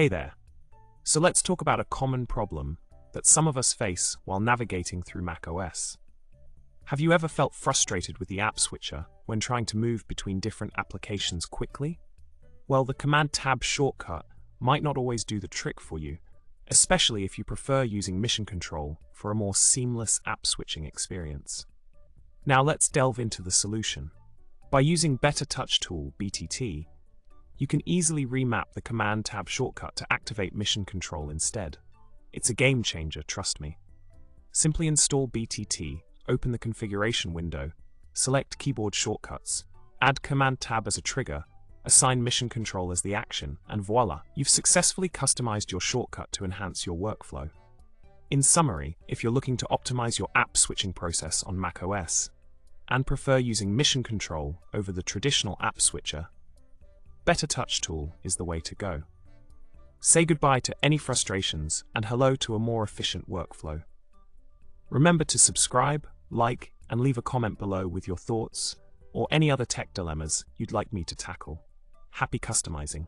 Hey there. So let's talk about a common problem that some of us face while navigating through macOS. Have you ever felt frustrated with the app switcher when trying to move between different applications quickly? Well, the Command-Tab shortcut might not always do the trick for you, especially if you prefer using Mission Control for a more seamless app switching experience. Now let's delve into the solution. By using Better Touch Tool (BTT), you can easily remap the Command-Tab shortcut to activate Mission Control instead. It's a game changer, trust me. Simply install BTT, open the configuration window, select Keyboard Shortcuts, add Command-Tab as a trigger, assign Mission Control as the action, and voila, you've successfully customized your shortcut to enhance your workflow. In summary, if you're looking to optimize your app switching process on macOS and prefer using Mission Control over the traditional app switcher, Better Touch Tool is the way to go. Say goodbye to any frustrations and hello to a more efficient workflow. Remember to subscribe, like, and leave a comment below with your thoughts or any other tech dilemmas you'd like me to tackle. Happy customizing!